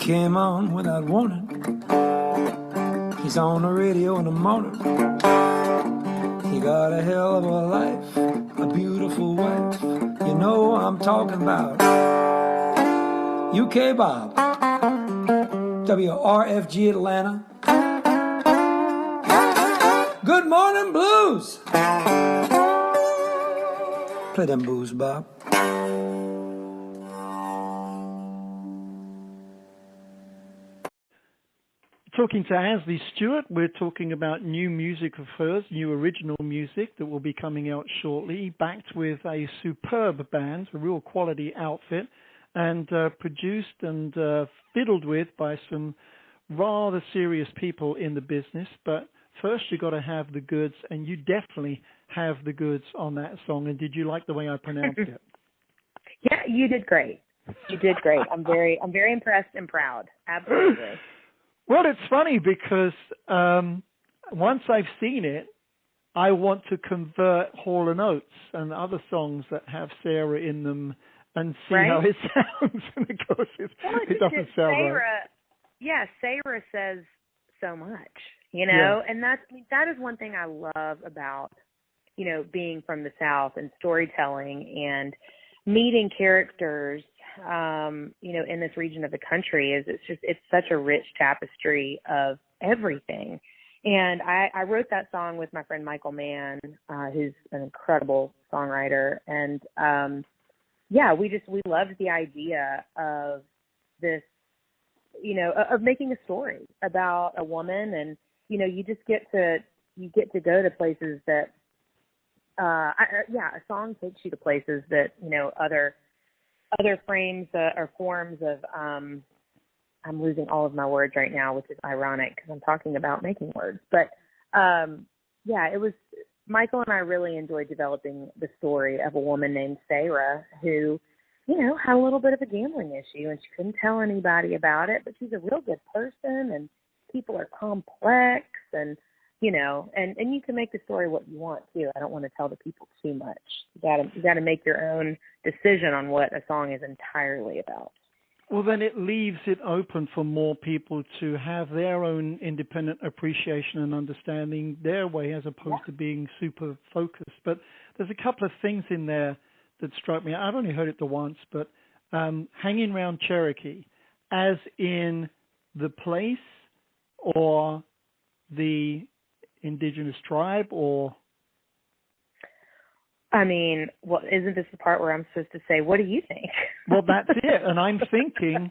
came on without warning. He's on the radio in the morning. He got a hell of a life, a beautiful wife. You know I'm talking about UK Bob, WRFG Atlanta. Good morning, blues. Play them blues, Bob. Talking to Ansley Stewart, we're talking about new music of hers, new original music that will be coming out shortly, backed with a superb band, a real quality outfit, and produced and fiddled with by some rather serious people in the business. But first you got to have the goods, and you definitely have the goods on that song. And did you like the way I pronounced it? Yeah, you did great. You did great. I'm very impressed and proud. Absolutely. Well, it's funny because once I've seen it, I want to convert Hall & Oates and other songs that have Sarah in them and see how it sounds. And of course, it doesn't sound right. Yeah, Sarah says so much, you know, and that is one thing I love about, you know, being from the South and storytelling and meeting characters, you know, in this region of the country. Is it's such a rich tapestry of everything. And I wrote that song with my friend Michael Mann, who's an incredible songwriter. And we loved the idea of this, you know, of making a story about a woman. And, you know, you get to go to places that, a song takes you to places that, you know, other frames or forms of, I'm losing all of my words right now, which is ironic because I'm talking about making words. But, it was, Michael and I really enjoyed developing the story of a woman named Sarah who, you know, had a little bit of a gambling issue and she couldn't tell anybody about it, but she's a real good person and people are complex and, you know, and you can make the story what you want too. I don't want to tell the people too much. You got to make your own decision on what a song is entirely about. Well, then it leaves it open for more people to have their own independent appreciation and understanding their way as opposed to being super focused. But there's a couple of things in there that struck me. I've only heard it the once, but hanging around Cherokee, as in the place or the indigenous tribe, or? I mean, well, isn't this the part where I'm supposed to say, what do you think? Well, that's it. And I'm thinking,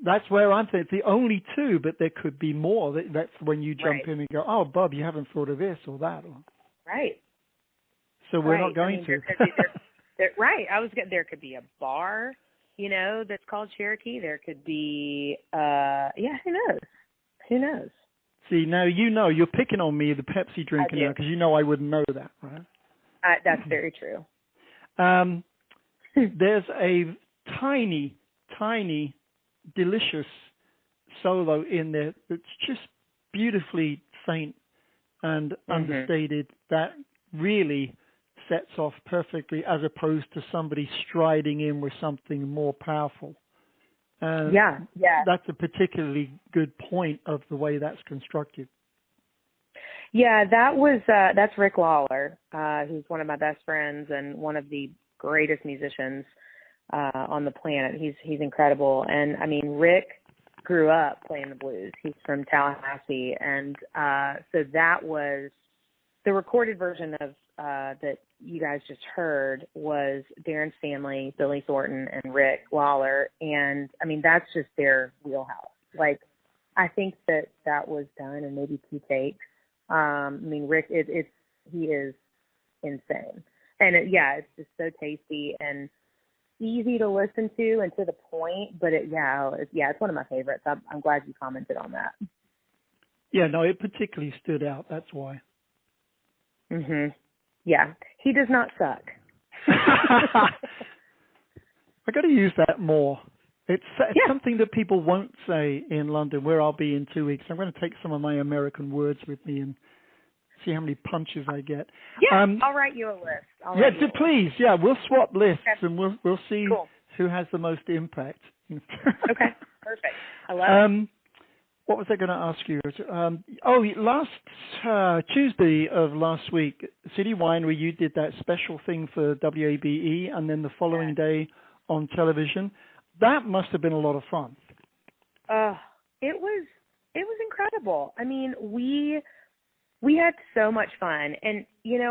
that's where I'm thinking. It's the only two, but there could be more. That's when you jump in and go, oh, Bob, you haven't thought of this or that. Right. So we're not going to. There could be a bar, you know, that's called Cherokee. There could be, who knows? See, now you know, you're picking on me, the Pepsi drinker now, because you know I wouldn't know that, right? That's very true. There's a tiny, delicious solo in there that's just beautifully faint and understated that really sets off perfectly as opposed to somebody striding in with something more powerful. That's a particularly good point of the way that's constructed. Yeah, that's Rick Lawler, who's one of my best friends and one of the greatest musicians on the planet. He's incredible. And I mean, Rick grew up playing the blues. He's from Tallahassee. And so that was the recorded version of that you guys just heard was Darren Stanley, Billy Thornton, and Rick Lawler. And I mean, that's just their wheelhouse. Like, I think that was done in maybe 2 takes. I mean, Rick, he is insane. And it's just so tasty and easy to listen to and to the point, but it's one of my favorites. I'm glad you commented on that. Yeah, no, it particularly stood out. That's why. Yeah, he does not suck. I got to use that more. It's something that people won't say in London, where I'll be in 2 weeks. I'm going to take some of my American words with me and see how many punches I get. Yeah, I'll write you a list. Please. Yeah, we'll swap lists and we'll see who has the most impact. Okay, perfect. I love it. What was I going to ask you? Last Tuesday of last week, City Winery, you did that special thing for WABE, and then the following day on television. That must have been a lot of fun. It was incredible. I mean, we had so much fun, and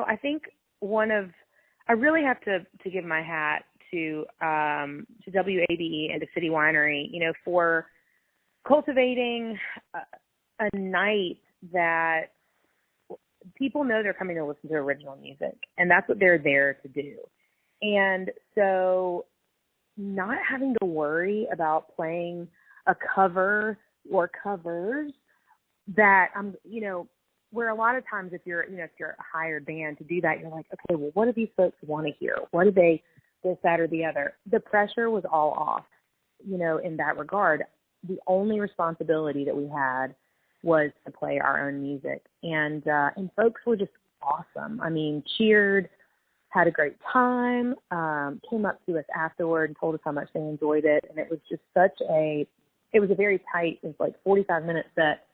I think I really have to give my hat to WABE and to City Winery, for cultivating a night that people know they're coming to listen to original music, and that's what they're there to do. And so not having to worry about playing a cover or covers that where a lot of times if you're a hired band to do that, you're like, okay, well, what do these folks want to hear? What do they, this, that, or the other? The pressure was all off, in that regard. The only responsibility that we had was to play our own music. And folks were just awesome. I mean, cheered, had a great time, came up to us afterward and told us how much they enjoyed it. And it was just it was a very tight, it was like 45-minute set.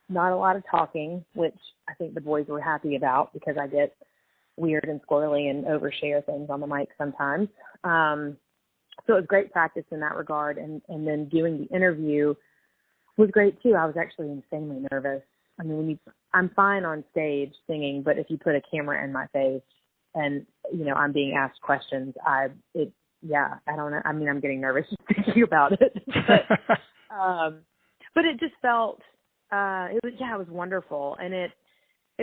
Not a lot of talking, which I think the boys were happy about because I get weird and squirrely and overshare things on the mic sometimes. So it was great practice in that regard. And then doing the interview was great too. I was actually insanely nervous. I mean, I'm fine on stage singing, but if you put a camera in my face and, I'm being asked questions, I don't know. I mean, I'm getting nervous just thinking about it. But it just felt, it was wonderful. And it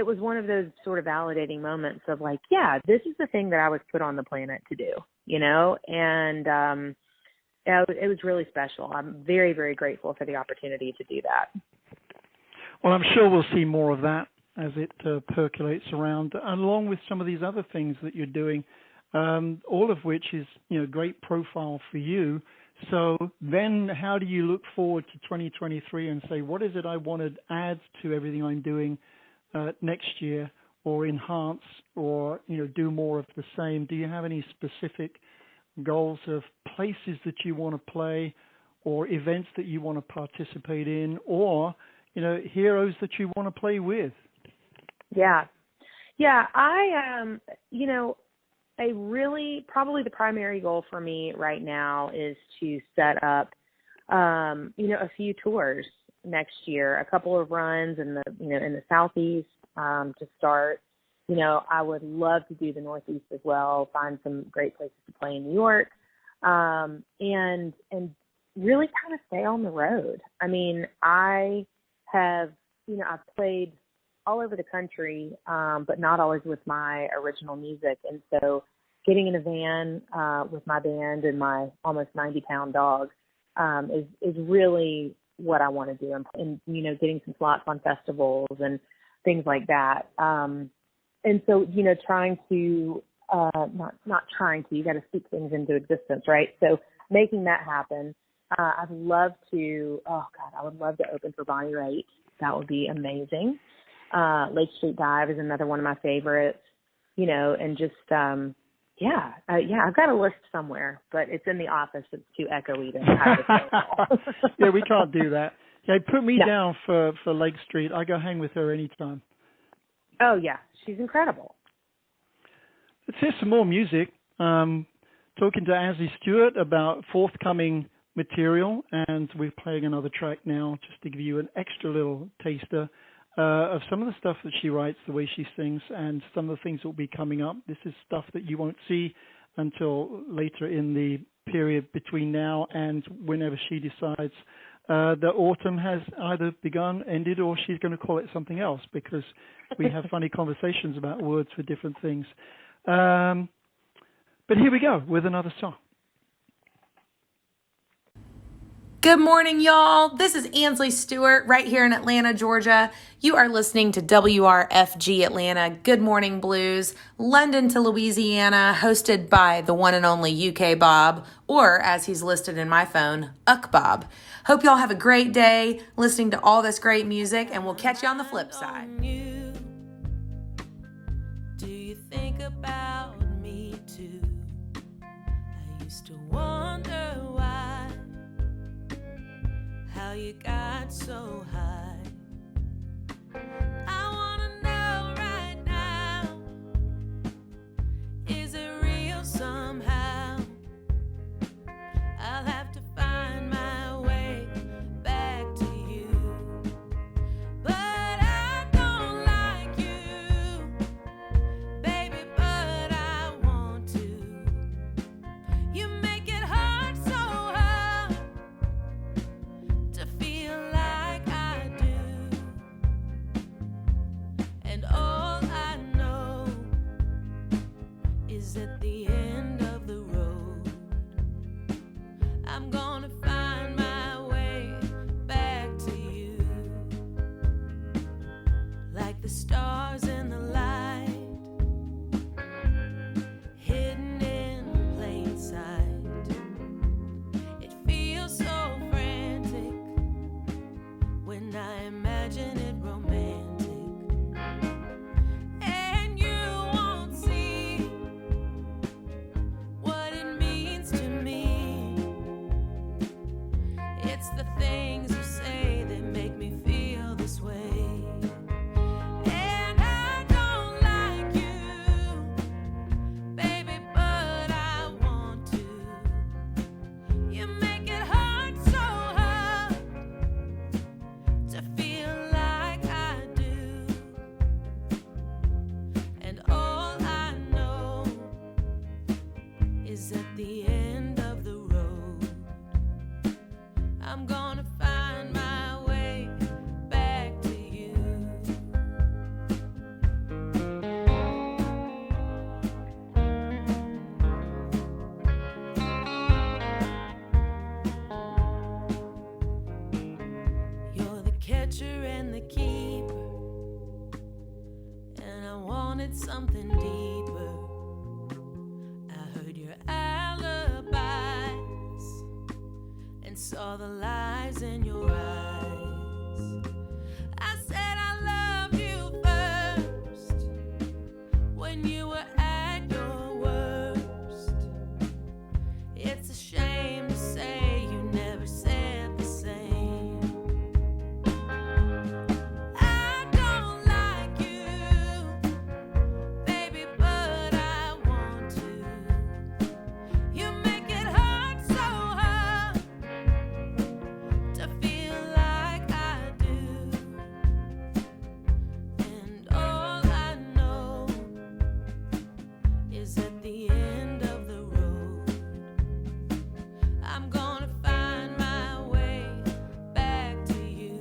was one of those sort of validating moments of like, yeah, this is the thing that I was put on the planet to do, and it was really special. I'm very, very grateful for the opportunity to do that. Well, I'm sure we'll see more of that as it percolates around, along with some of these other things that you're doing, all of which is, great profile for you. So then how do you look forward to 2023 and say, what is it I want to add to everything I'm doing next year, or enhance, or do more of the same? Do you have any specific goals of places that you want to play, or events that you want to participate in, or heroes that you want to play with? Yeah. I probably the primary goal for me right now is to set up a few tours next year, a couple of runs in the Southeast to start. I would love to do the Northeast as well, find some great places to play in New York, and really kind of stay on the road. I mean, I have, I've played all over the country, but not always with my original music. And so getting in a van with my band and my almost 90-pound dog is really what I want to do. And getting some slots on festivals and things like that. And so, trying to, not trying to, you got to speak things into existence, right? So making that happen. I would love to open for Bonnie Raitt. That would be amazing. Lake Street Dive is another one of my favorites, and just, I've got a list somewhere, but it's in the office. It's too echoey to have it. Yeah, we can't do that. Yeah, put me down for Lake Street. I go hang with her anytime. Oh, yeah. She's incredible. Let's hear some more music. Talking to Ansley Stewart about forthcoming material, and we're playing another track now just to give you an extra little taster of some of the stuff that she writes, the way she sings, and some of the things that will be coming up. This is stuff that you won't see until later in the period between now and whenever she decides the autumn has either begun, ended, or she's going to call it something else, because we have funny conversations about words for different things. But here we go with another song. Good morning, y'all. This is Ansley Stewart right here in Atlanta, Georgia. You are listening to WRFG Atlanta, Good Morning Blues, London to Louisiana, hosted by the one and only UK Bob, or as he's listed in my phone, Uck Bob. Hope y'all have a great day listening to all this great music, and we'll catch you on the flip side. Do you think about me too? I used to wonder why how you got so high. I wanna know right now, is it real somehow? I'll have to find my way back to you. But I don't like you, baby, but I want to. You make it hard, so hard to feel like I do. And all I know is at the end of the road, I'm gonna find my way back to you. Like the stars in the light, hidden in plain sight. It feels so frantic when I imagine it romantic. And you won't see what it means to me. It's the things you say that make me feel this way. And I don't like you, baby, but I want to. You make it hard, so hard to feel like I do. And all I know is at the end of the road, I'm gonna find my way back to you. You're the catcher and the keeper, and I wanted something deeper. I heard your alibis and saw the lies in your eyes. I said I loved you first when you were at your worst. It's a shame to say you never said the same. I don't like you, baby, but I want to. You make it hard, so hard to feel like I do. And all I know is at the end of the road, I'm gonna find my way back to you.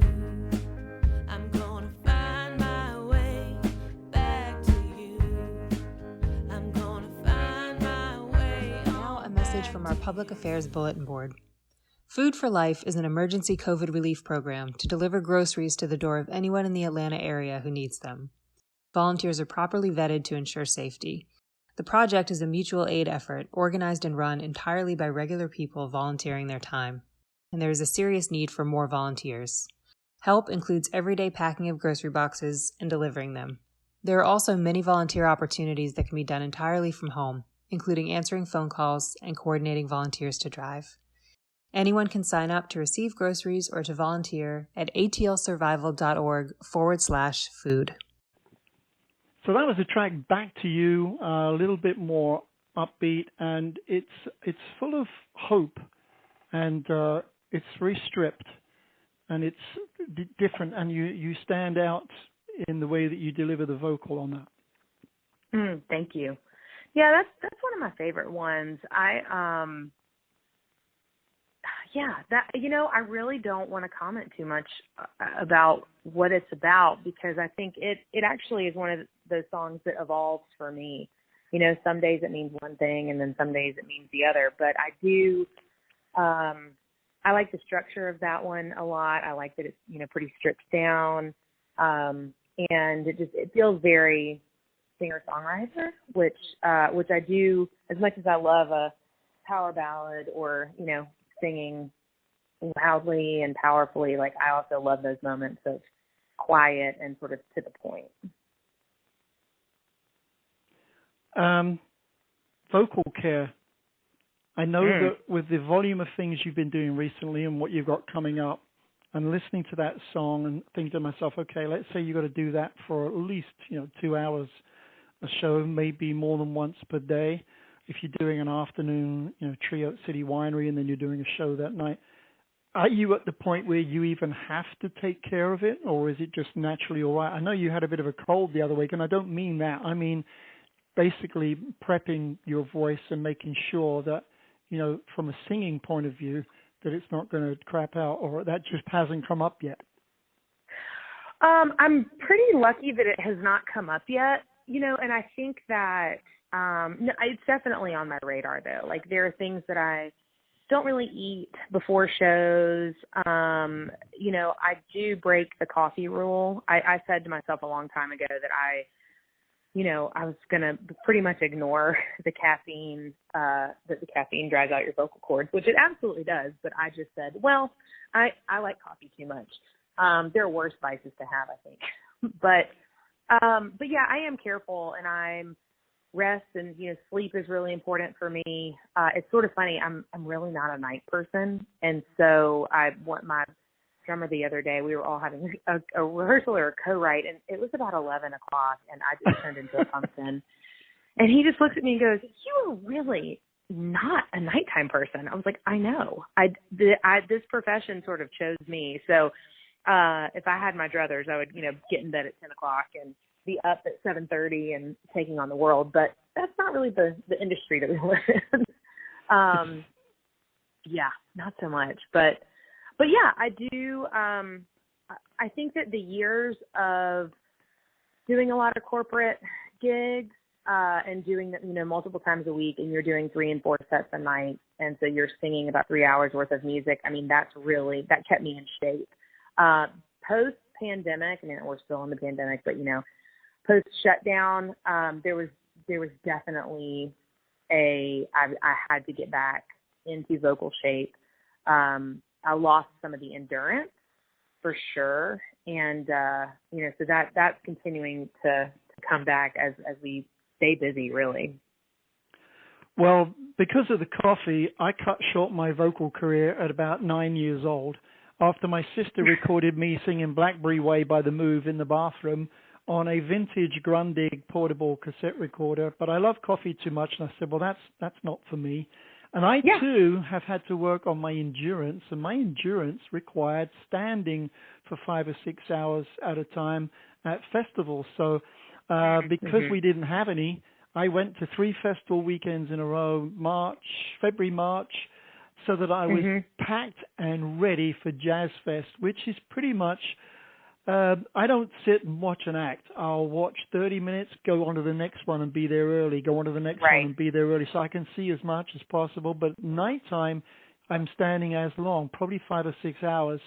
I'm gonna find my way back to you. I'm gonna find my way. Now, a message from our Public Affairs Bulletin Board. Food for Life is an emergency COVID relief program to deliver groceries to the door of anyone in the Atlanta area who needs them. Volunteers are properly vetted to ensure safety. The project is a mutual aid effort organized and run entirely by regular people volunteering their time, and there is a serious need for more volunteers. Help includes everyday packing of grocery boxes and delivering them. There are also many volunteer opportunities that can be done entirely from home, including answering phone calls and coordinating volunteers to drive. Anyone can sign up to receive groceries or to volunteer at atlsurvival.org/food. So that was a track, Back to You, a little bit more upbeat, and it's full of hope, and it's very stripped, and it's different, and you stand out in the way that you deliver the vocal on that. Thank you. Yeah, that's one of my favorite ones. I really don't want to comment too much about what it's about, because I think it actually is one of those songs that evolves for me. You know, some days it means one thing and then some days it means the other, but I do, I like the structure of that one a lot. I like that it's, pretty stripped down. And it feels very singer-songwriter, which I do, as much as I love a power ballad or, singing loudly and powerfully, like I also love those moments of quiet and sort of to the point. Vocal care. I know that with the volume of things you've been doing recently and what you've got coming up, and listening to that song and thinking to myself, okay, let's say you got to do that for at least 2 hours a show, maybe more than once per day. If you're doing an afternoon, TROUT City Winery, and then you're doing a show that night, are you at the point where you even have to take care of it, or is it just naturally all right? I know you had a bit of a cold the other week, and I don't mean that. I mean basically prepping your voice and making sure that, from a singing point of view, that it's not going to crap out, or that just hasn't come up yet. I'm pretty lucky that it has not come up yet, and I think that no, it's definitely on my radar, though. Like, there are things that I don't really eat before shows. I do break the coffee rule. I said to myself a long time ago that I was going to pretty much ignore the caffeine, that the caffeine dries out your vocal cords, which it absolutely does. But I just said, well, I like coffee too much. There are worse vices to have, I think. But yeah, I am careful, and I'm rest and, sleep is really important for me. It's sort of funny. I'm really not a night person. And so my drummer the other day, we were all having a rehearsal or a co-write, and it was about 11 o'clock, and I just turned into a pumpkin. And he just looks at me and goes, "You are really not a nighttime person." I was like, "I know. This profession sort of chose me." So if I had my druthers, I would, get in bed at 10 o'clock and be up at 7:30 and taking on the world. But that's not really the industry that we live in. Yeah, not so much. But yeah, I do. I think that the years of doing a lot of corporate gigs and doing that, multiple times a week, and you're doing 3 and 4 sets a night, and so you're singing about 3 hours worth of music. I mean, that kept me in shape. Post pandemic, we're still in the pandemic, but post shutdown, there was definitely I had to get back into vocal shape. I lost some of the endurance for sure. And, so that's continuing to come back as we stay busy, really. Well, because of the coffee, I cut short my vocal career at about 9 years old after my sister recorded me singing Blackberry Way by The Move in the bathroom on a vintage Grundig portable cassette recorder. But I love coffee too much, and I said, well, that's not for me. And I, too, have had to work on my endurance, and my endurance required standing for 5 or 6 hours at a time at festivals. So because we didn't have any, I went to 3 festival weekends in a row, February, March, so that I was packed and ready for Jazz Fest, which is pretty much, I don't sit and watch an act. I'll watch 30 minutes, go on to the next one and be there early, go on to the next one and be there early, so I can see as much as possible. But nighttime, I'm standing as long, probably 5 or 6 hours,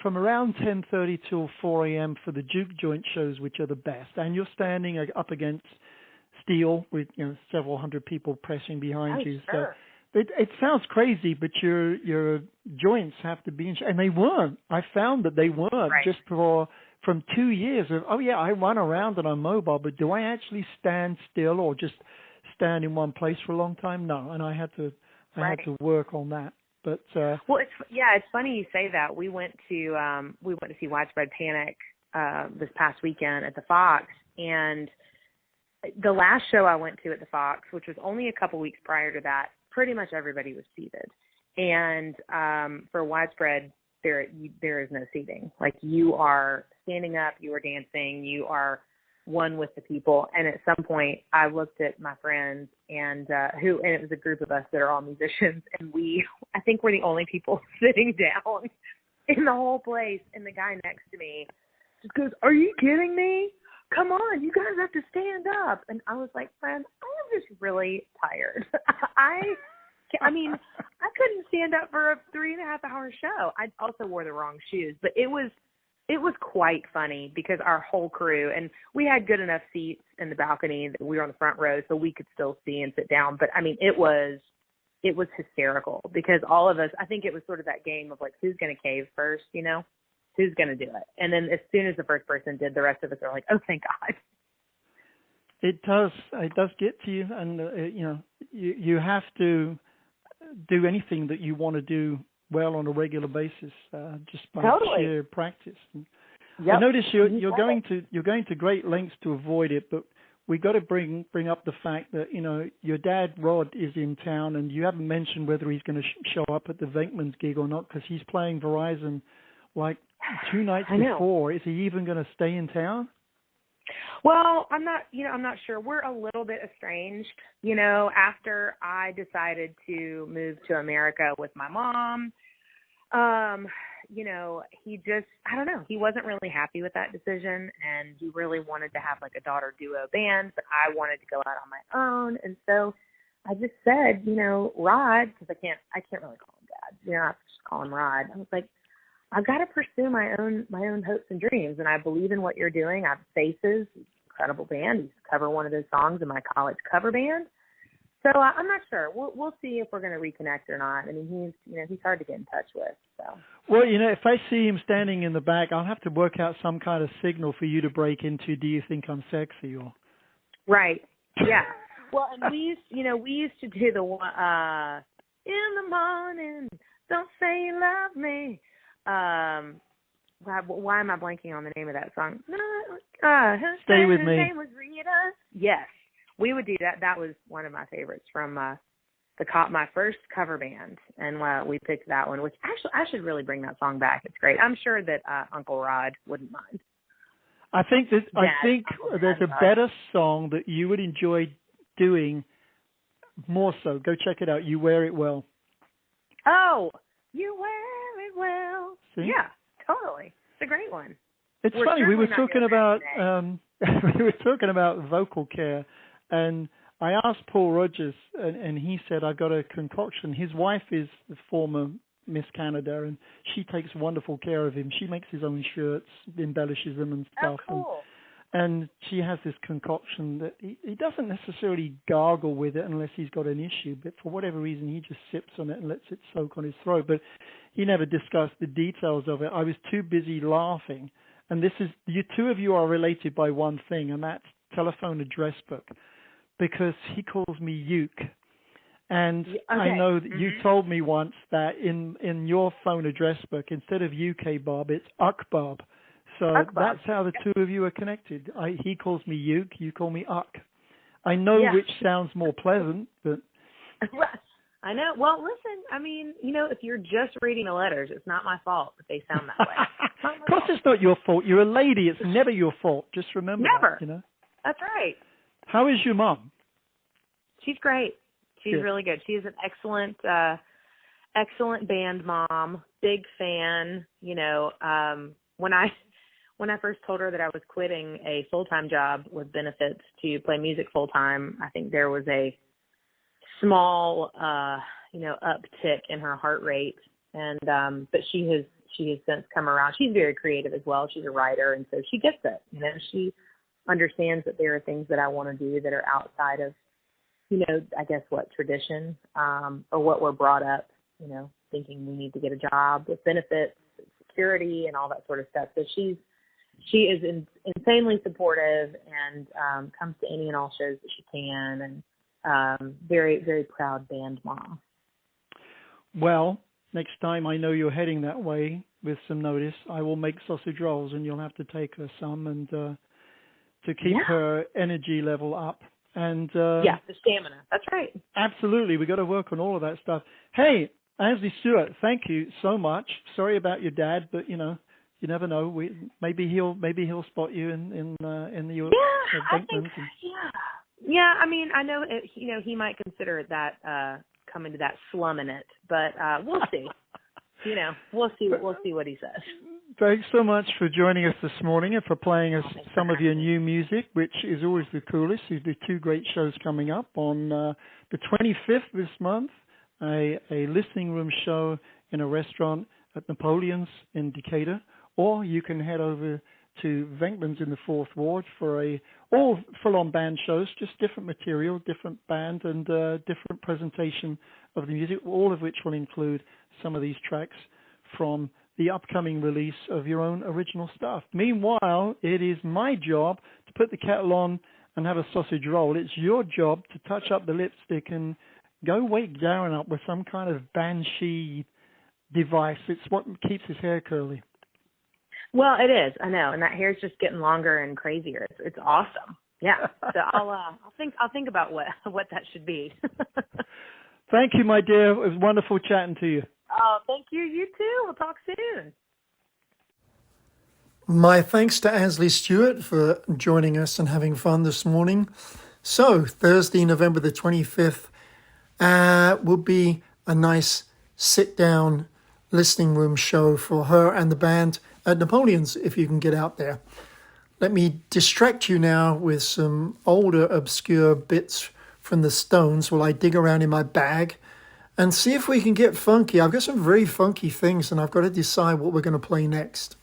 from around 10:30 till 4 a.m. for the juke joint shows, which are the best. And you're standing up against steel with several hundred people pressing behind you. Sure. So it sounds crazy, but your joints have to be in shape. And they weren't. I found that they weren't just from 2 years of, I run around and I'm mobile, but do I actually stand still or just stand in one place for a long time? No. And I had to work on that. But well, it's funny you say that. We went to see Widespread Panic this past weekend at the Fox, and the last show I went to at the Fox, which was only a couple weeks prior to that, pretty much everybody was seated. And for Widespread, there is no seating. Like, you are standing up, you are dancing, you are one with the people. And at some point, I looked at my friends and it was a group of us that are all musicians, and I think we're the only people sitting down in the whole place. And the guy next to me just goes, "Are you kidding me? Come on, you guys have to stand up." And I was like, "Friend, I am just really tired. I couldn't stand up for a 3.5 hour show." I also wore the wrong shoes, but it was quite funny because our whole crew, and we had good enough seats in the balcony that we were on the front row, so we could still see and sit down. But I mean, it was hysterical because all of us, I think it was sort of that game of like, who's going to cave first, who's going to do it? And then as soon as the first person did, the rest of us are like, oh, thank God. It does get to you, and you have to do anything that you want to do well on a regular basis, just by sheer practice. Yep. I notice you're going to great lengths to avoid it, but we got to bring up the fact that your dad Rod is in town, and you haven't mentioned whether he's going to show up at the Venkman's gig or not, because he's playing Verizon like 2 nights before. Is he even going to stay in town? Well, I'm not sure. We're a little bit estranged. After I decided to move to America with my mom, he just, I don't know, he wasn't really happy with that decision, and he really wanted to have like a daughter duo band, but I wanted to go out on my own. And so I just said, Rod, because I can't really call him Dad. I just call him Rod. I was like, I've got to pursue my own hopes and dreams, and I believe in what you're doing. I have Faces, incredible band. He used to cover one of those songs in my college cover band. So I'm not sure. We'll see if we're going to reconnect or not. I mean, he's hard to get in touch with. So. Well, if I see him standing in the back, I'll have to work out some kind of signal for you to break into. Do you think I'm sexy? Or right? Yeah. Well, and we used to do the one in the morning. Don't say you love me. Why am I blanking on the name of that song? Stay with me. Her name was Rita. Yes. We would do that. That was one of my favorites from my first cover band, and we picked that one. Which actually, I should really bring that song back. It's great. I'm sure that Uncle Rod wouldn't mind. I think there's a better song that you would enjoy doing more so. Go check it out. You Wear It Well. Oh, You Wear It Well. See? Yeah, totally. It's a great one. It's funny. We were talking about vocal care. And I asked Paul Rogers, and he said, I got a concoction. His wife is the former Miss Canada, and she takes wonderful care of him. She makes his own shirts, embellishes them and stuff. Oh, cool. And she has this concoction that he doesn't necessarily gargle with it unless he's got an issue, but for whatever reason, he just sips on it and lets it soak on his throat. But he never discussed the details of it. I was too busy laughing. And you two of you are related by one thing, and that's telephone address book. Because he calls me Uke. And I know that you told me once that in your phone address book, instead of UK Bob, it's Uck Bob. So that's how the two of you are connected. He calls me Uke, you call me Uck. I know which sounds more pleasant, but... I know. Well, listen, I mean, if you're just reading the letters, it's not my fault that they sound that way. Of course it's not your fault. You're a lady. It's never your fault. Just remember that. Never. That's right. How is your mom? She's great. She's really good. She's an excellent band mom. Big fan. When I first told her that I was quitting a full-time job with benefits to play music full-time, I think there was a small, uptick in her heart rate. And but she has since come around. She's very creative as well. She's a writer, and so she gets it. She understands that there are things that I want to do that are outside of, I guess what tradition, or what we're brought up, thinking we need to get a job with benefits, security, and all that sort of stuff. So she is insanely supportive and comes to any and all shows that she can, and very, very proud band mom. Well, next time I know you're heading that way with some notice, I will make sausage rolls, and you'll have to take her some and to keep her energy level up. And the stamina. That's right. Absolutely. We got to work on all of that stuff. Hey, Ansley Stewart, thank you so much. Sorry about your dad, but you never know. Maybe he'll spot you in the Yeah, I mean, I know he might consider that coming to that slumming it, but we'll see. We'll see what he says. Thanks so much for joining us this morning and for playing us some of your new music, which is always the coolest. You do 2 great shows coming up on the 25th this month, a listening room show in a restaurant at Napoleon's in Decatur, or you can head over to Venkman's in the 4th Ward for all full-on band shows, just different material, different band, and different presentation of the music, all of which will include some of these tracks from the upcoming release of your own original stuff. Meanwhile, it is my job to put the kettle on and have a sausage roll. It's your job to touch up the lipstick and go wake Darren up with some kind of banshee device. It's what keeps his hair curly. Well, it is. I know, and that hair's just getting longer and crazier. It's awesome. Yeah. So I'll think about what that should be. Thank you, my dear. It was wonderful chatting to you. Oh, thank you. You too. We'll talk soon. My thanks to Ansley Stewart for joining us and having fun this morning. So Thursday, November the 25th, will be a nice sit-down listening room show for her and the band at Napoleon's, if you can get out there. Let me distract you now with some older, obscure bits from the Stones while I dig around in my bag and see if we can get funky. I've got some very funky things, and I've got to decide what we're going to play next.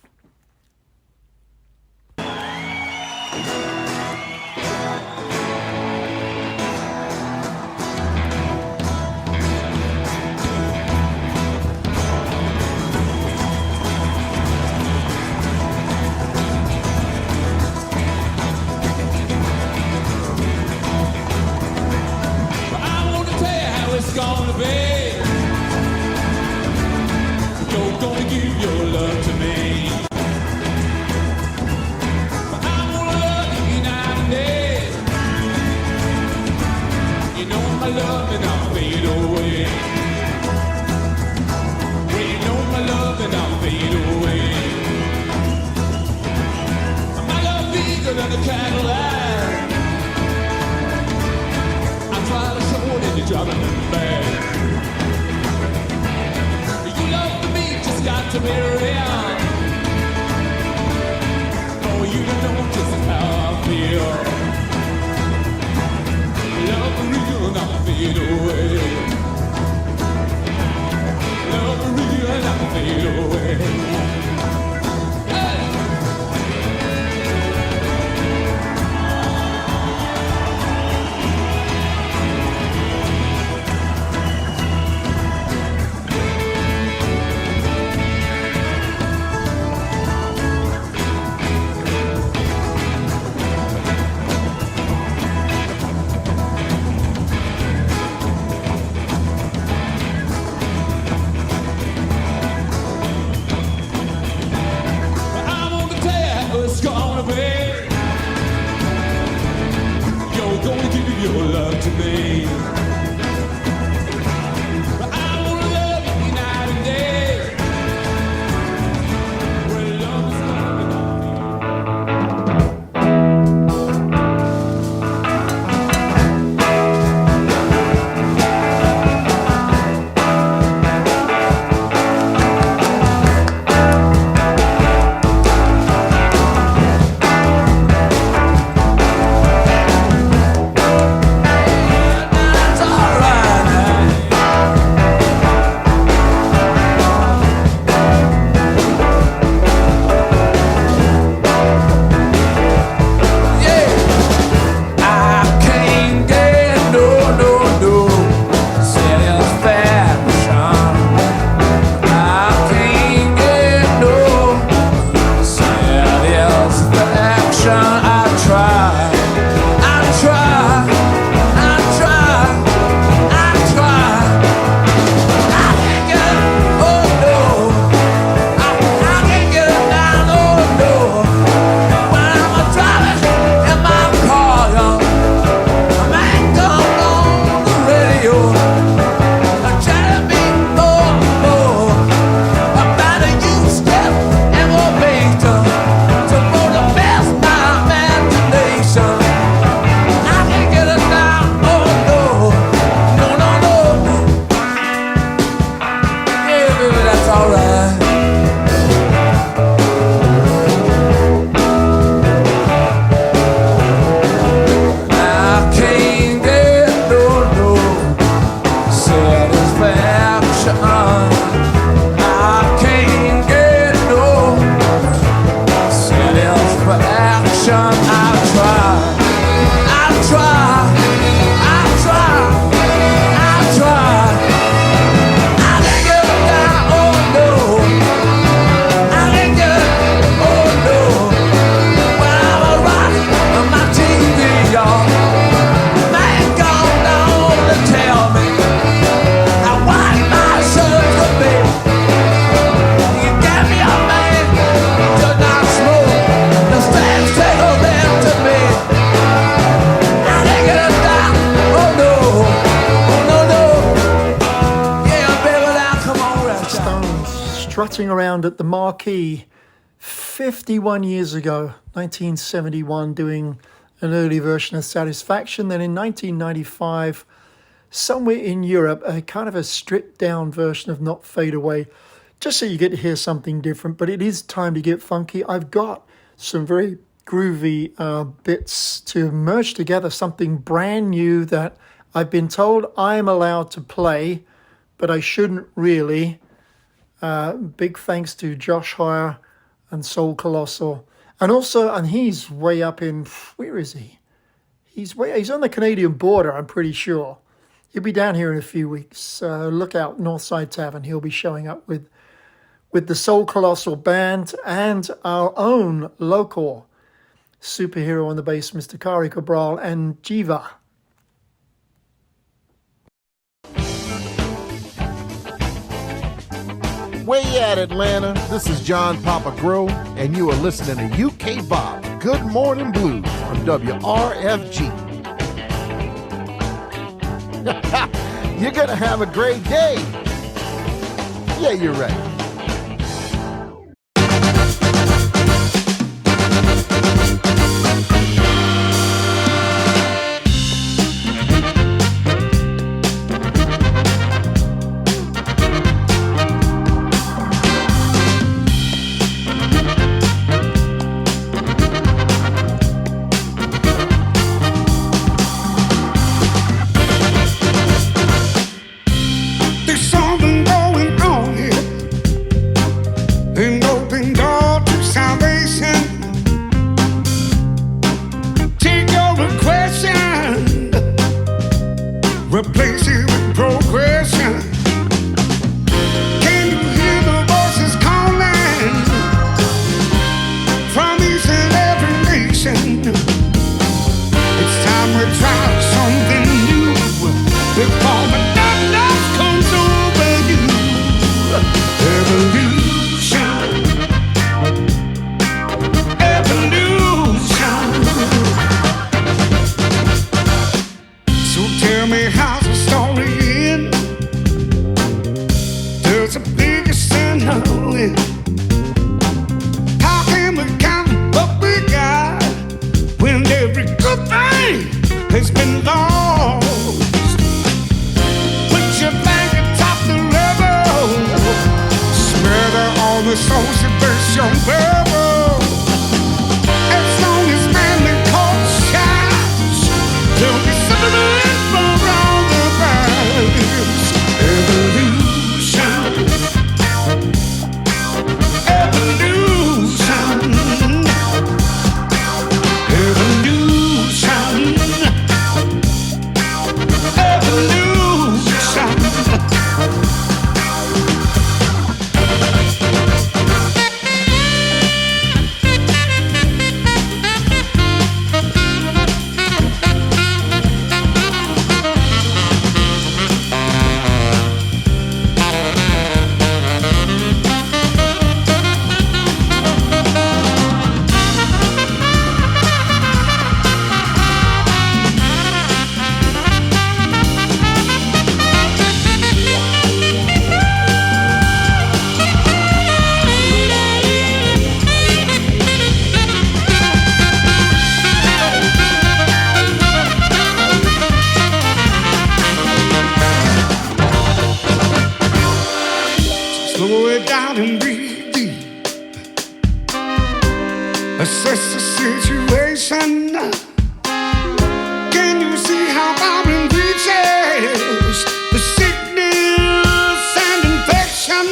Dance trotting around at the Marquee 51 years ago, 1971, doing an early version of Satisfaction. Then in 1995, somewhere in Europe, a kind of a stripped down version of Not Fade Away, just so you get to hear something different. But it is time to get funky. I've got some very groovy bits to merge together, something brand new that I've been told I'm allowed to play, but I shouldn't really. Big thanks to Josh Hoyer and COLOSSAL. And he's way up in, where is he? He's on the Canadian border, I'm pretty sure. He'll be down here in a few weeks. Look out, Northside Tavern. He'll be showing up with the COLOSSAL band and our own local superhero on the bass, Mr. KHARI, CABRAL, and JIVA. Where you at, Atlanta? This is John Papa Grow, and you are listening to UK Bob Good Morning Blues on WRFG. You're gonna have a great day. Yeah, you're right. Replace it with progression. Can you hear the voices calling from each and every nation? It's time we try something new before the darkness comes over you. Evolution, evolution. So tell me how's the story end? There's a bigger sin knowing. How can we count what we got when every good thing has been lost? Put your flag atop the rebel, smear all the souls that burst your rebel. As long as man may call shots, there'll be something for all the vibes. Evolution, evolution, evolution, slow it down and breathe deep. Assess the situation. Can you see how violent reaches the sickness and infection?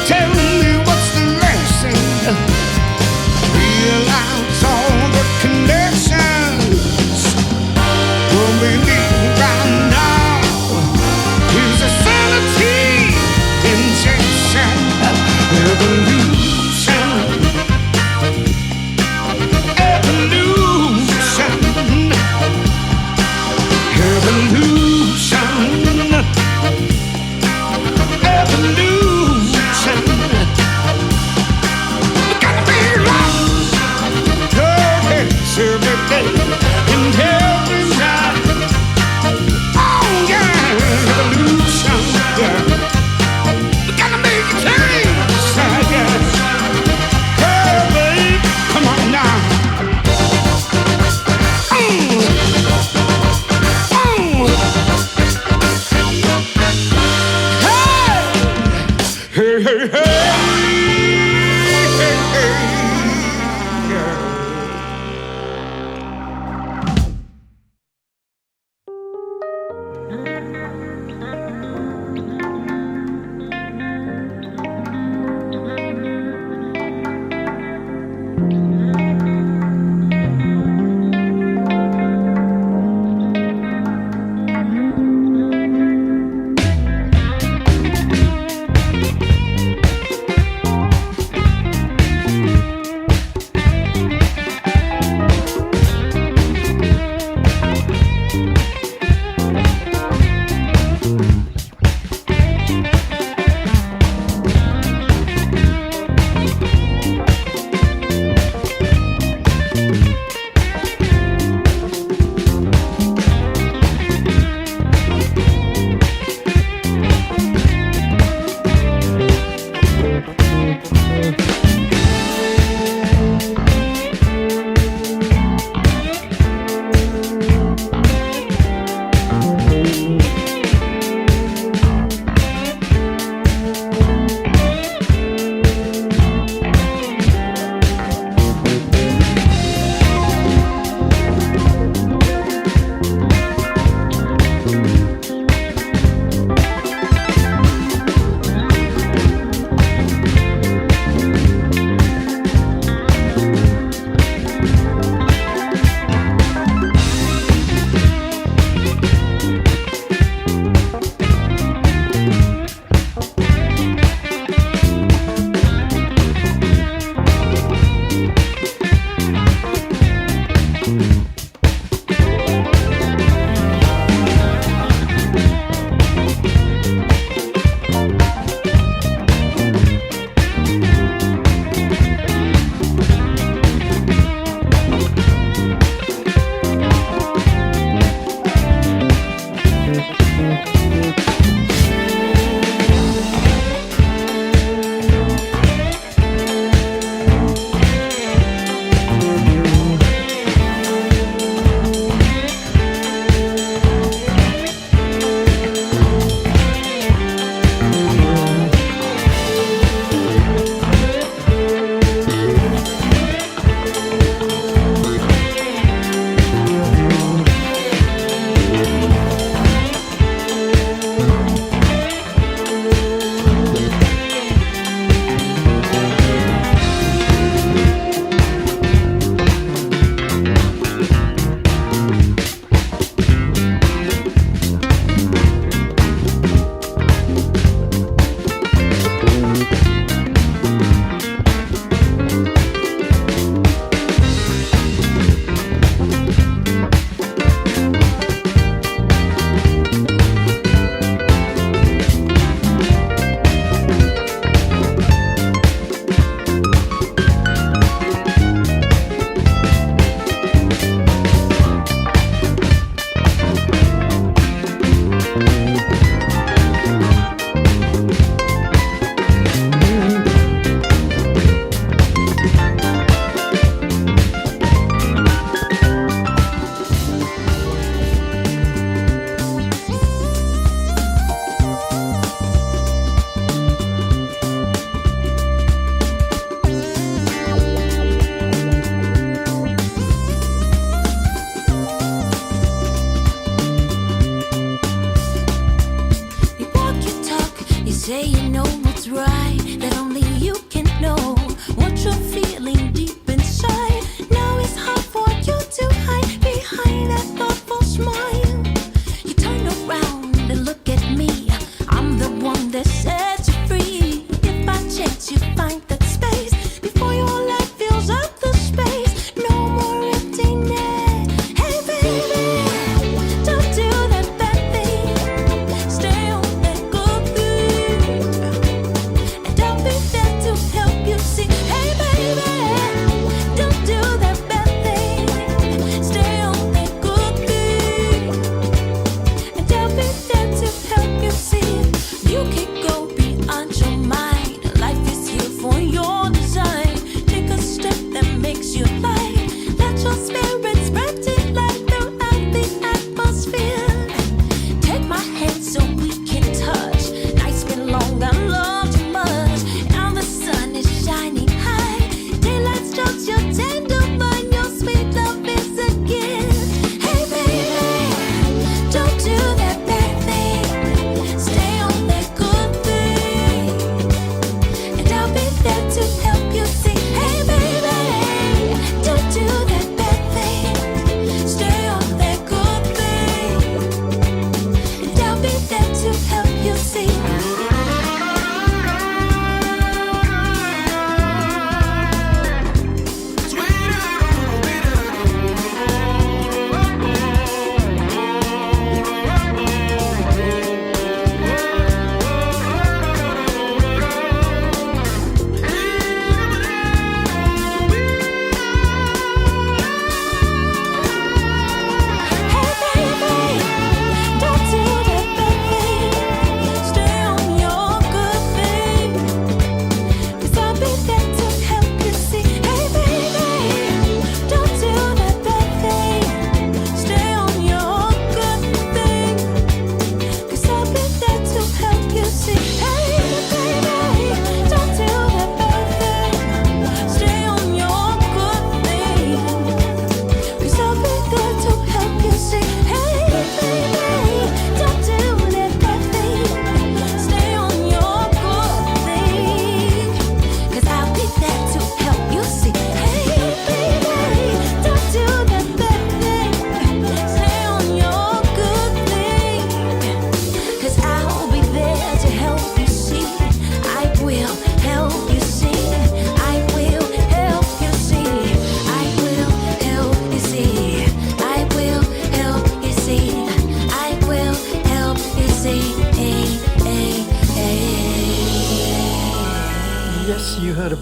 Tell me what's the lesson? Realize all the connections. What we need right now is a sanity injection. Evolution, evolution, evolution, evolution. We gotta be lost. Yes, every day and every night. Oh yeah, evolution. Yeah. We gotta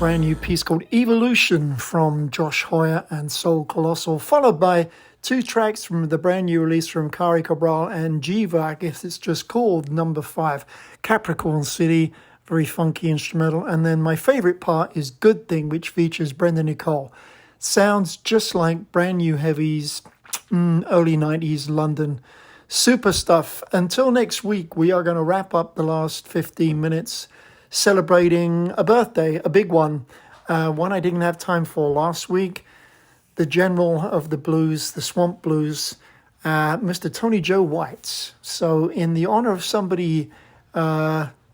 brand new piece called Evolution from Josh Hoyer and Soul Colossal, followed by two tracks from the brand new release from KHARI, CABRAL and JIVA. I guess it's just called Number 5, Capricorn City, very funky instrumental. And then my favorite part is Good Thing, which features Brenda Nicole. Sounds just like brand new heavies, early 90s London. Super stuff. Until next week, we are going to wrap up the last 15 minutes celebrating a birthday, a big one I didn't have time for last week. The general of the blues, the swamp blues, Mr. Tony Joe White. So in the honor of somebody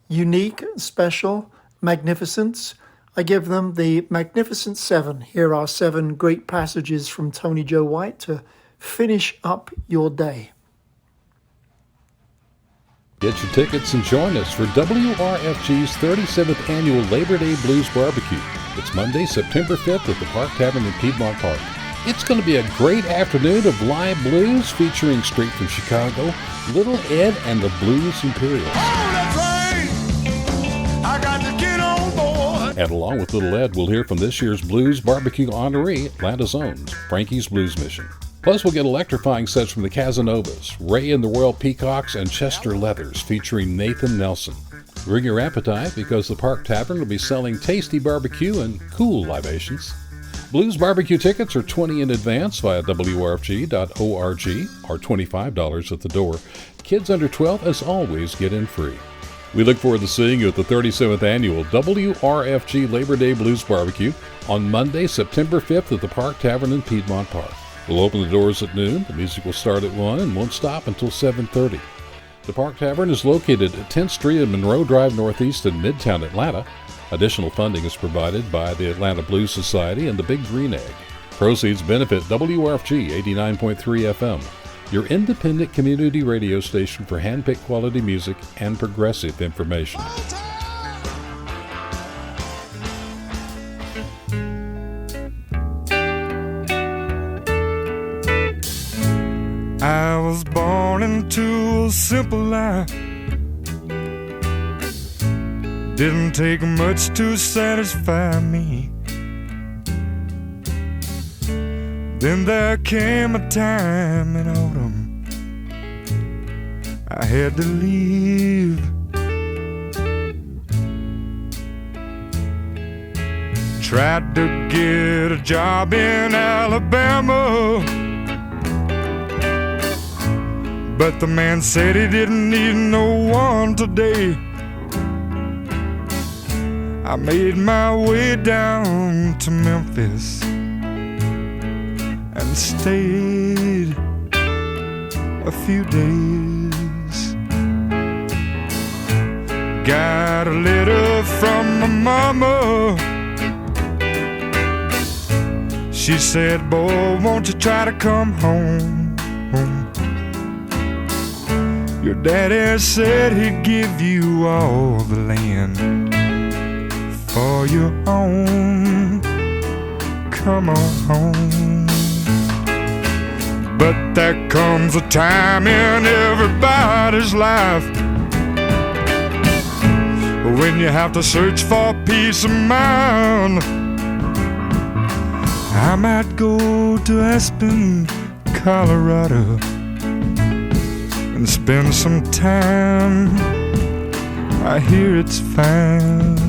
unique, special, magnificent, I give them the Magnificent Seven. Here are 7 great passages from Tony Joe White to finish up your day. Get your tickets and join us for WRFG's 37th Annual Labor Day Blues Barbecue. It's Monday, September 5th at the Park Tavern in Piedmont Park. It's going to be a great afternoon of live blues featuring straight from Chicago, Little Ed and the Blues Imperials. I got to get on board. And along with Little Ed, we'll hear from this year's Blues Barbecue honoree, Atlanta's own Frankie's Blues Mission. Plus, we'll get electrifying sets from the Casanovas, Ray and the Royal Peacocks, and Chester Leathers featuring Nathan Nelson. Bring your appetite because the Park Tavern will be selling tasty barbecue and cool libations. Blues barbecue tickets are $20 in advance via WRFG.org or $25 at the door. Kids under 12, as always, get in free. We look forward to seeing you at the 37th Annual WRFG Labor Day Blues Barbecue on Monday, September 5th at the Park Tavern in Piedmont Park. We'll open the doors at noon. The music will start at 1 and won't stop until 7:30. The Park Tavern is located at 10th Street and Monroe Drive Northeast in Midtown Atlanta. Additional funding is provided by the Atlanta Blues Society and the Big Green Egg. Proceeds benefit WRFG 89.3 FM, your independent community radio station for hand-picked quality music and progressive information. I was born into a simple life. Didn't take much to satisfy me. Then there came a time in autumn I had to leave. Tried to get a job in Alabama, but the man said he didn't need no one today. I made my way down to Memphis and stayed a few days. Got a letter from my mama. She said, boy, won't you try to come home? Your daddy said he'd give you all the land for your own. Come on home. But there comes a time in everybody's life when you have to search for peace of mind. I might go to Aspen, Colorado, and spend some time. I hear it's fine.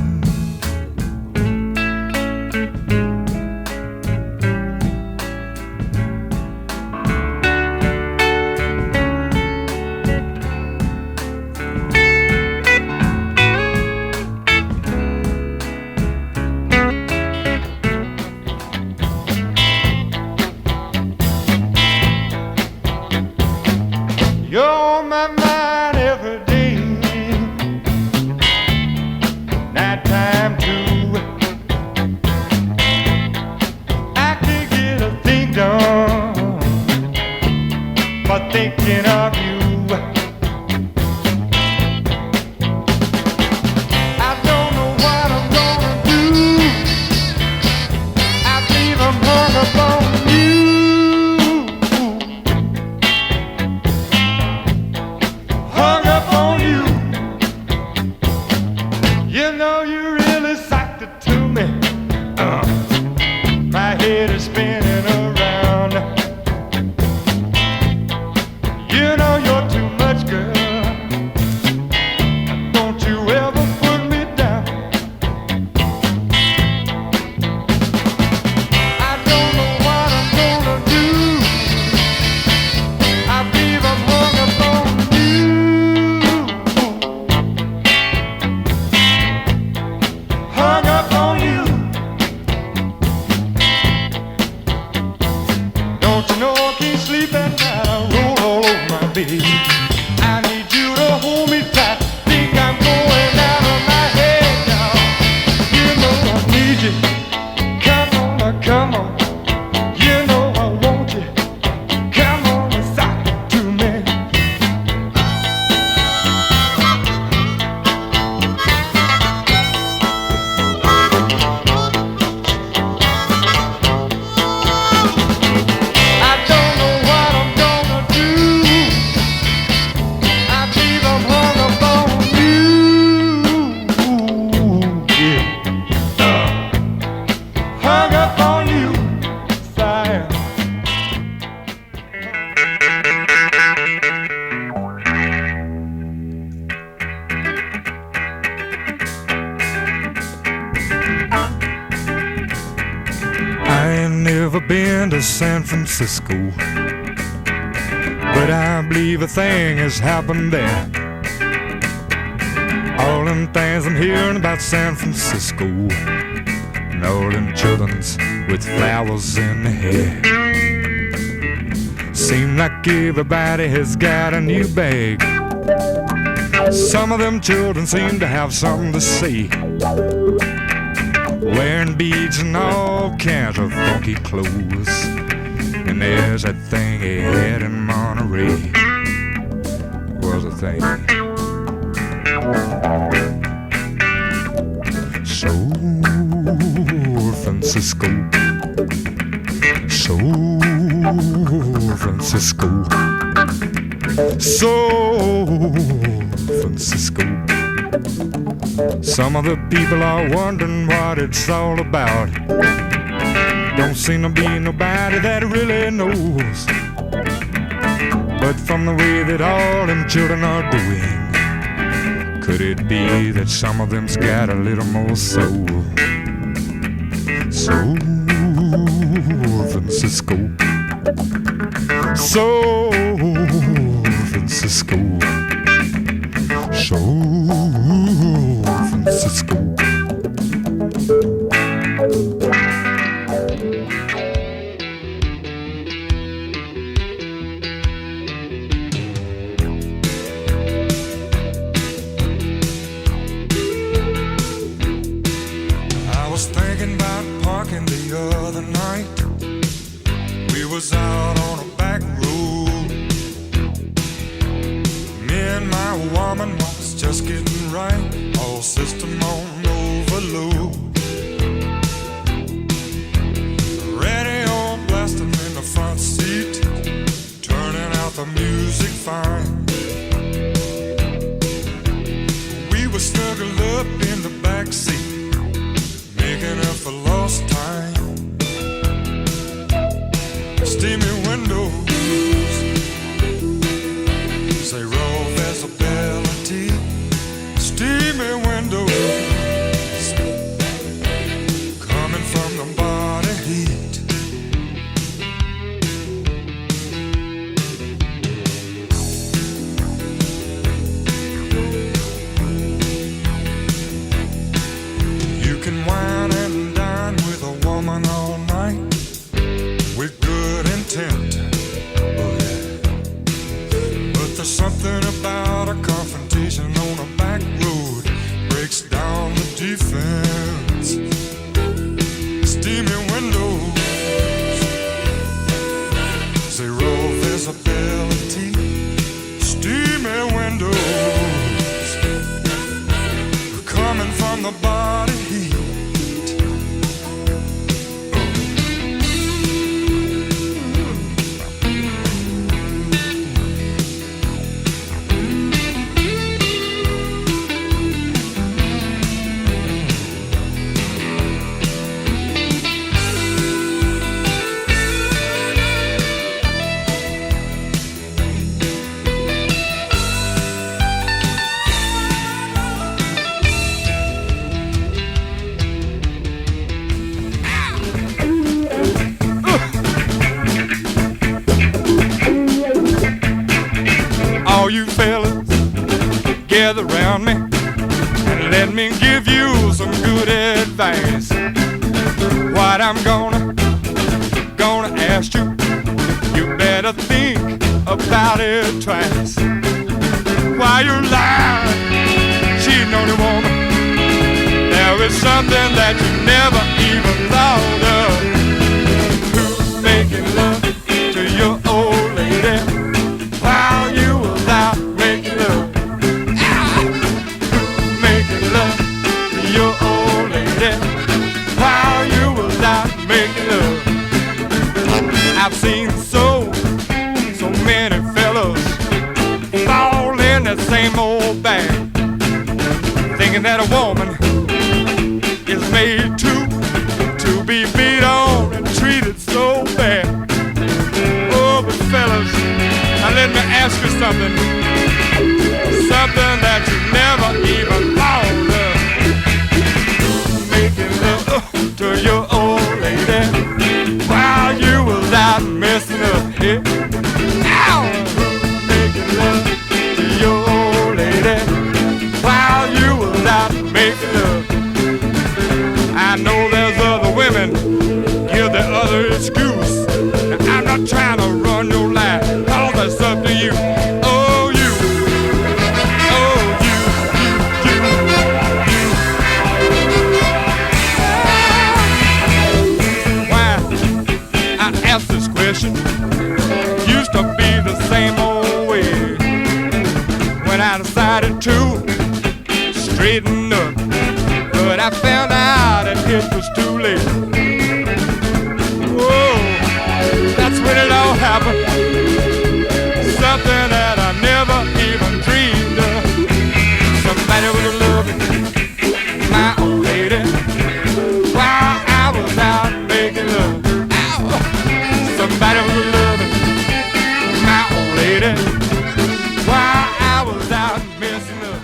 You're on my mind every day, nighttime too. I can't get a thing done but thinking of you. I don't know what I'm gonna do. I believe I'm hung up on you. Hung up on you. You know you really sucked it to me. Don't you know I can't sleep at night? I roll all over my bed. I need you to hold me tight. Think I'm going out of my head now. You know I need you. Come on, come on. You know I want you. Come on and talk to me. I don't know what I'm gonna do. I believe I'm hung up on you. Yeah. Hung up on you, sire. I ain't never been to San Francisco, but I believe a thing has happened there. All them things I'm hearing about San Francisco, and all them childrens with flowers in their hair. Seem like everybody has got a new bag. Some of them children seem to have something to say, wearing beads and all kinds of funky clothes. And there's that thing he had in Monterey, was a thing. San Francisco, San Francisco, San Francisco. Some of the people are wondering what it's all about. Don't seem to be nobody that really knows. But from the way that all them children are doing, could it be that some of them's got a little more soul? San Francisco, San Francisco, San Francisco. I was thinking about parking the other night. We was out on a back road. Me and my woman was just getting right, all system on overload. Radio blasting in the front seat, turning out the music fine. We were snuggled up in the back seat, making up for lost time. Steamy windows, say roll visibility. Steamy windows, coming from the body heat. You can wine and dine with a woman all night with good intent, oh yeah. But there's something about a confrontation on a back road, breaks down the defense. Steamy windows, zero visibility. Steamy windows, coming from the body heat. All you fellas, gather round me and let me give you some good advice. What I'm gonna ask you, about it twice. Why you lying, cheating on your woman? There is something that you never even thought of. Who's making love to your old lady while you was out making love? Who's making love to your old lady while you was out making love? I've seen so many fellas fall in that same old bag, thinking that a woman is made to be beat on and treated so bad. Oh, but fellas, now let me ask you something that you never even thought of. Making love to your old lady while you was out messing up. Yeah. Ow! Making love to your old lady while you was out making love. I know there's other women give the other excuse. Now, I'm not trying to run your life, cause that's up to you. Oh, you. Oh, you. Why I ask this question used to be the same old way. When I decided to straighten up, but I found out that it was too late. Whoa, that's when it all happened. Something that I never even dreamed of. Somebody was loving my old lady while I was out making love. Ow. Somebody was loving my old lady while I was out messing up.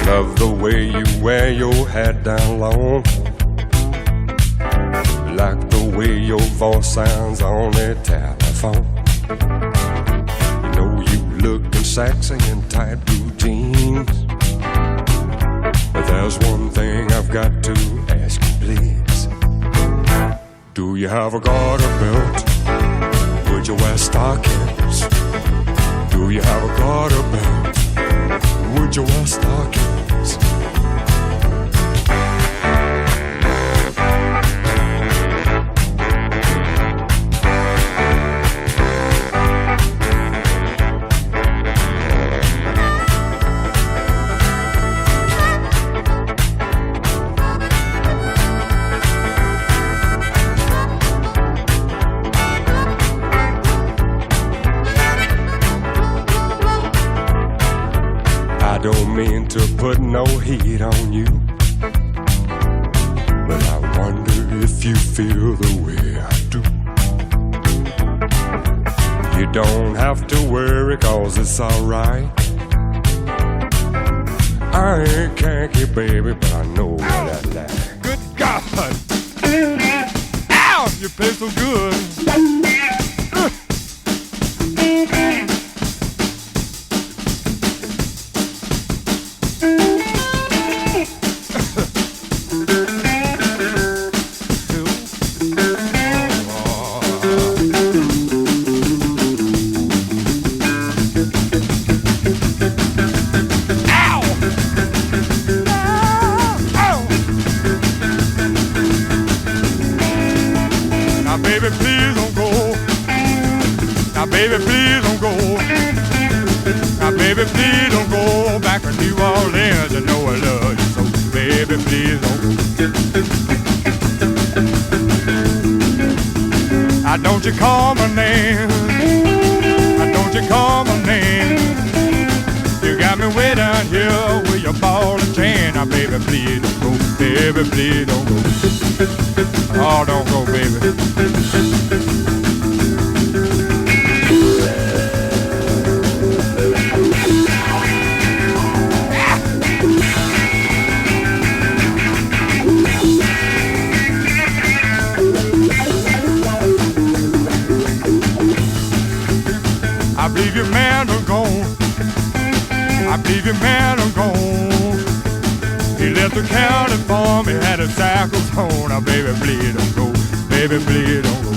Love the way you wear your hat down low. Like the way your voice sounds on the telephone. You know you lookin' sexy in tight blue jeans. But there's one thing I've got to ask you, please. Do you have a garter belt? Would you wear stockings? Do you have a garter belt? Would you wear stockings? I don't mean to put no heat on you, but I wonder if you feel the way I do. You don't have to worry, cause it's alright. I ain't kinky, baby, but I know what I like. Good God! Ow! You play so good. Baby, please don't go. Now, baby, please don't go. Now, baby, please don't go back to New Orleans. You know I love you so. Baby, please don't go. Now, don't you call my name. Now, don't you call my name. You got me way down here with your ball and chain. Now, baby, please don't go. Baby, please don't go. Oh, don't go, baby. to count it for me, and the saxophone. Now, baby, please don't go. Baby, please don't go.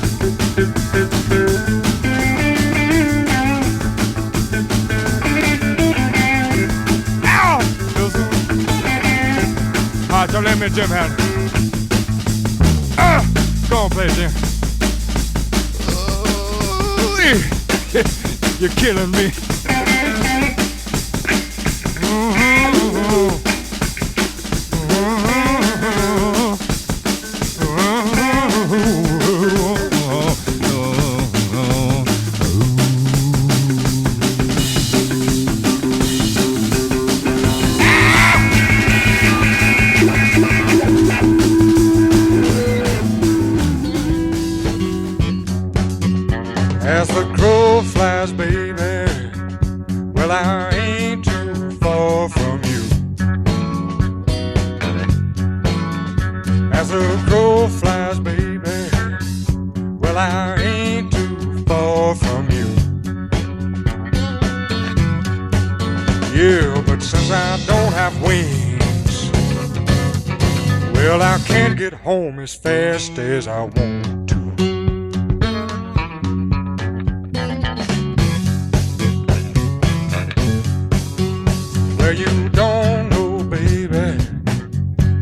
Ow! All right, so let me jump out. Go on, play it then. You're killing me. As the crow flies, baby, well, I ain't too far from you. As the crow flies, baby, well, I ain't too far from you. Yeah, but since I don't have wings, well, I can't get home as fast as I want. You don't know, baby,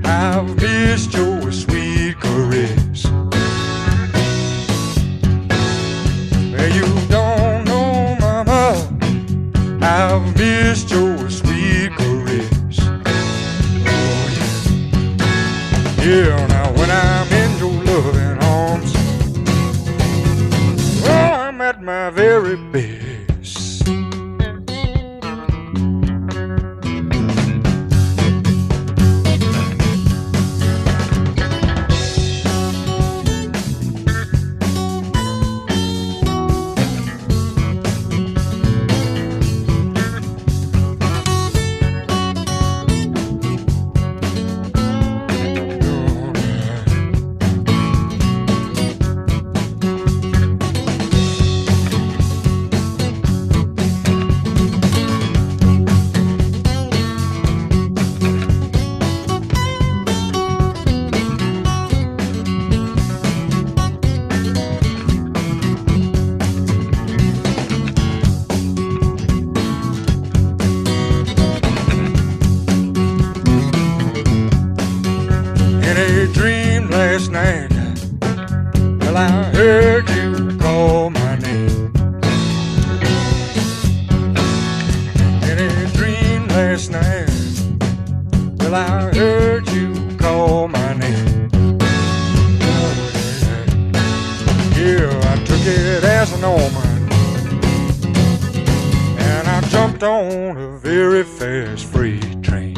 I've missed your sweet caress. You don't know, mama, I've missed your sweet caress. Oh, yeah. Yeah, now when I'm in your loving arms, well, I'm at my very best. Last night, well, I heard you call my name. In a dream last night, well, I heard you call my name. Oh, yeah, I took it as an omen, and I jumped on a very fast freight train.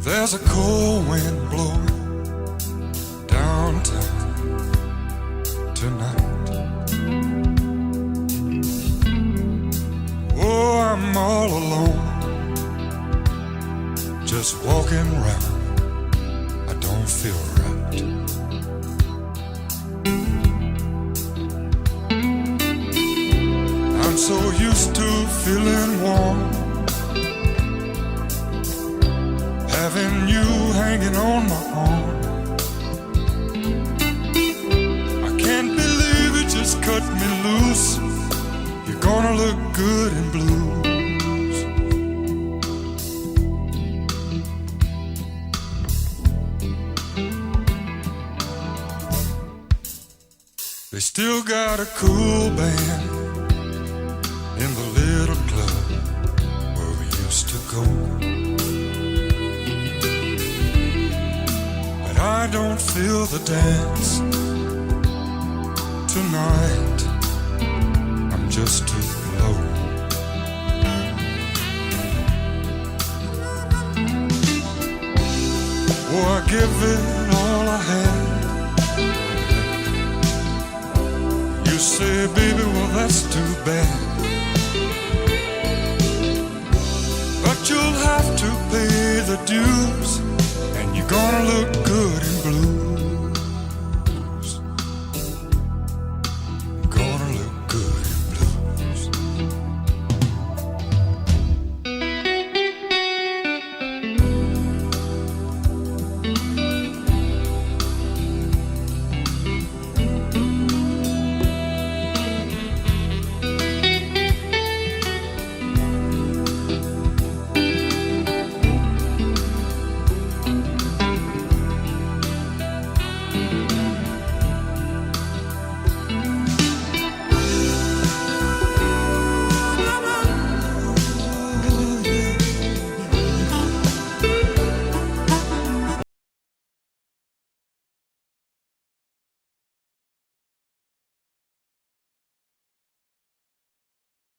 There's a cold wind blowing downtown tonight. Oh, I'm all alone, just walking around. I don't feel right. I'm so used to feeling warm, having you hanging on my arm. I can't believe it just cut me loose. You're gonna look good in blues. They still got a cool band in the little club where we used to go. I don't feel the dance tonight. I'm just too low. Oh, I give it all I had. You say say, baby, well, that's too bad. But you'll have to pay the dues, and you're gonna look